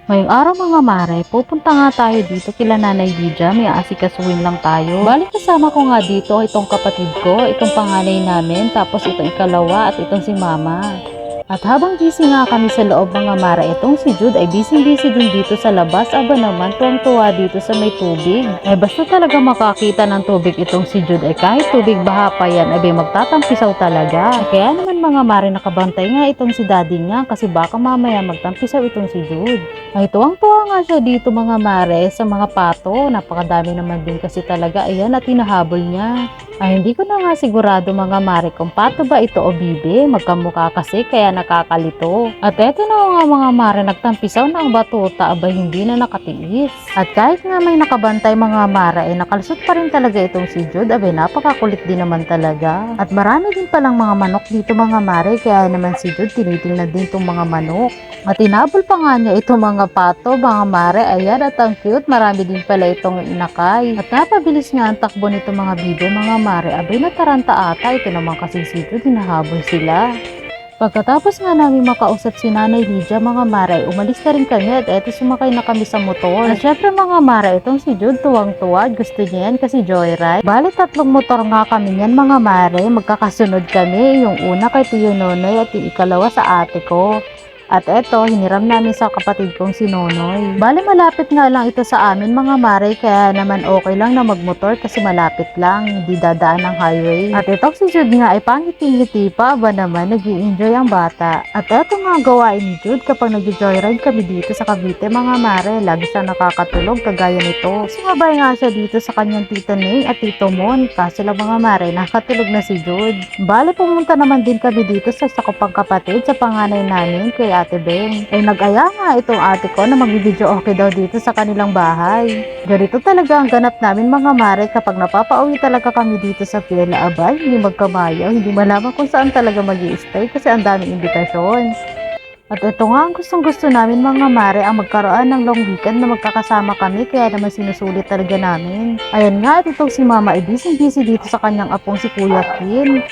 Ngayong araw mga mare, pupunta nga tayo dito kila Nanay Lydia, may aasikasuhin lang tayo. Balik kasama ko nga dito itong kapatid ko, itong panganay namin, tapos itong ikalawa at itong si mama. At habang busy nga kami sa loob mga mara, itong si Jude ay busy-busy din dito sa labas. Aba naman, tuwang-tuwa dito sa may tubig. Basta talaga makakita ng tubig itong si Jude ay kahit tubig baha pa yan, ay magtatampisaw talaga. Kaya naman mga mare, nakabantay nga itong si daddy niya kasi baka mamaya magtampisaw itong si Jude. Ay tuwang-tuwa nga siya dito mga mare sa mga pato. Napakadami naman din kasi talaga. Ayan at hinahabol niya. Ay hindi ko na nga sigurado mga mare kung pato ba ito o bibe. Magkamukha kasi kaya nakakalito. At eto na nga mga mare, nagtampisaw na ang batuta, abay hindi na nakatiis. At kahit nga may nakabantay mga mare, ay nakalusot pa rin talaga itong si Jude. Abay napakakulit din naman talaga. At marami din palang mga manok dito mga mare, kaya naman si Jude tinitingnan din itong mga manok. At tinabol pa nga niya itong mga pato mga mare. Ayan at ang cute, marami din pala itong inakay. At napabilis nga ang takbo nito mga bibe mga mare. Abay nataranta ata, ito naman kasi si Jude, hinahabol sila. Pagkatapos nga namin makausap si Nanay Lydia mga mare, umalis na rin kami at eto sumakay na kami sa motor. At syempre mga mare, itong si Jude tuwang-tuwa, gusto niya yan kasi joyride. Bali 3 motor nga kami yan mga mare, magkakasunod kami. Yung una kay Tiyo Nonoy at yung ikalawa sa ate ko. At eto, hiniram namin sa kapatid kong si Nonoy. Bale, malapit nga lang ito sa amin mga mare, kaya naman okay lang na magmotor kasi malapit lang, hindi dadaan ng highway. At itong si Jude nga ay pangiti-ngiti pa, ba naman, nag-i-enjoy ang bata. At eto nga gawain ni Jude kapag nag-joyride kami dito sa Cavite mga mare, lagi siya nakakatulog kagaya nito. Sumabay nga siya dito sa kanyang tito Ning at tito Mon, kaso lang mga mare, nakatulog na si Jude. Bale, pumunta naman din kami dito sa sakupang kapatid sa panganay namin kay Ate Beng. Ay nag-aya nga itong ate ko na mag-video okay daw dito sa kanilang bahay. Ganito talaga ang ganap namin mga mare kapag napapauwi talaga kami dito sa Piela Abay, hindi magkamayaw, hindi malaman kung saan talaga mag-i-stay kasi ang daming imbitasyon. At ito nga ang gustong-gusto namin mga mare, ang magkaroon ng long weekend na magkakasama kami, kaya naman sinusulit talaga namin. Ayan nga at itong si mama ay busy-busy dito sa kanyang apong si Kuya Kin.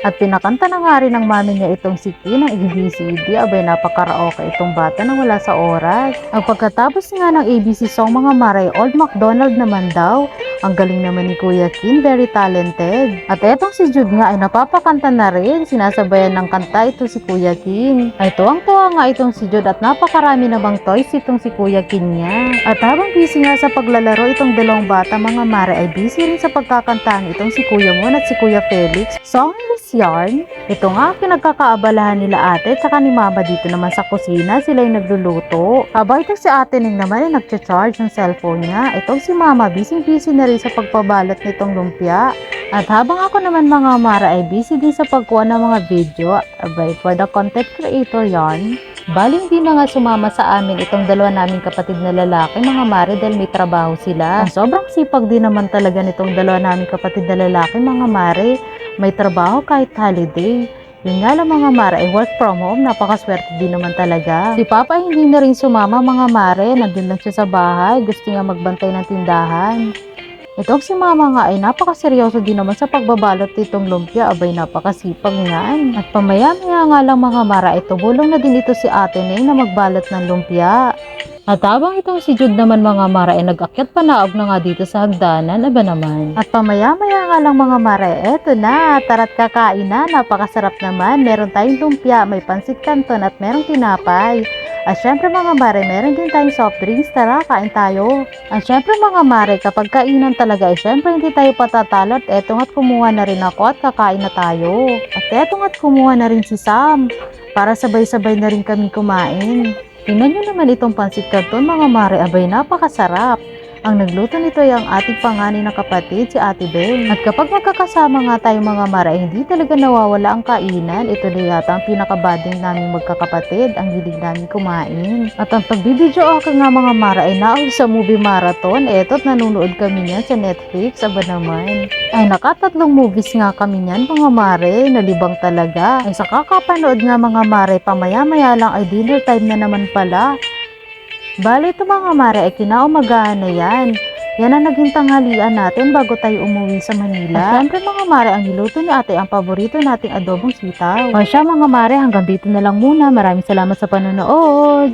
At pinakanta na nga rin ng mami niya itong si Kin ng ABCD. Abay napaka-karaoke itong bata nang wala sa oras. Ang pagkatapos nga ng ABC song mga mare, Old MacDonald naman daw. Ang galing naman ni Kuya Kin, very talented. At etong si Jude nga ay napapakanta na rin. Sinasabayan ng kanta ito si Kuya Kin. Ay tuwang-tuwa nga itong si Jude at napakarami namang toys itong si Kuya Kin niya. At habang busy nga sa paglalaro itong dalawang bata mga mare, ay busy rin sa pagkakantahan itong si Kuya Mon at si Kuya Felix. Song yarn. Ito nga pinagkakaabalahan nila ate at saka ni mama dito naman sa kusina. Sila yung nagluluto. Habang itong si ate Ning naman ay nagcha-charge ng cellphone niya. Itong si mama busy-busy na rin sa pagpabalot nitong lumpia. At habang ako naman mga mara ay busy din sa pagkuha ng mga video. Abay, for the content creator yarn. Bali hindi na nga sumama sa amin itong dalawa naming kapatid na lalaki mga mare dahil may trabaho sila. Ang sobrang sipag din naman talaga nitong dalawa naming kapatid na lalaki mga mare. May trabaho kahit holiday. Yun nga lang mga mare ay work from home, napakaswerte din naman talaga. Si Papa hindi na rin sumama mga mare, nandun lang siya sa bahay, gusto niya magbantay ng tindahan. Itong si mama nga ay napakaseryoso din naman sa pagbabalot nitong lumpia, abay napakasipag nga. At pamaya-maya nga lang mga mara, ito bulong na din ito si ate Ning na magbalot ng lumpia. At habang itong si Jude naman mga mara ay nag-akyat panaog na nga dito sa hagdanan, aba naman. At pamaya-maya nga lang mga mara, eto na, tara't kakain na, napakasarap naman. Meron tayong lumpia, may pansit canton at merong tinapay. At syempre mga mare, meron din tayong soft drinks, tara, kain tayo. At syempre mga mare, kapag kainan talaga ay syempre hindi tayo patatalo at eto nga't kumuha na rin ako at kakain na tayo. At eto nga't kumuha na rin si Sam, para sabay-sabay na rin kami kumain. Tingnan nyo naman itong pansit canton mga mare, abay napakasarap. Ang nagluto nito ay ang ating panganay na kapatid, si Ate Beng. At kapag magkakasama nga tayo mga mare, hindi talaga nawawala ang kainan. Ito na yata ang pinakabading namin magkakapatid, ang hilig namin kumain. At ang pagbibideo ako nga mga mare ay naawag sa movie marathon. Eto't nanonood kami niyan sa Netflix, aba naman. Ay nakatatlong movies nga kami niyan mga mare, nalibang talaga. Ay sa kakapanood nga mga mare, pamaya-maya lang ay dinner time na naman pala. Bale ito mga mare ay kinaumagahan na yan. Yan ang naging tanghalian natin bago tayo umuwi sa Manila. At syempre mga mare, ang niluto ni ate ang paborito nating adobong sitaw. O siya mga mare, hanggang dito na lang muna. Maraming salamat sa panonood.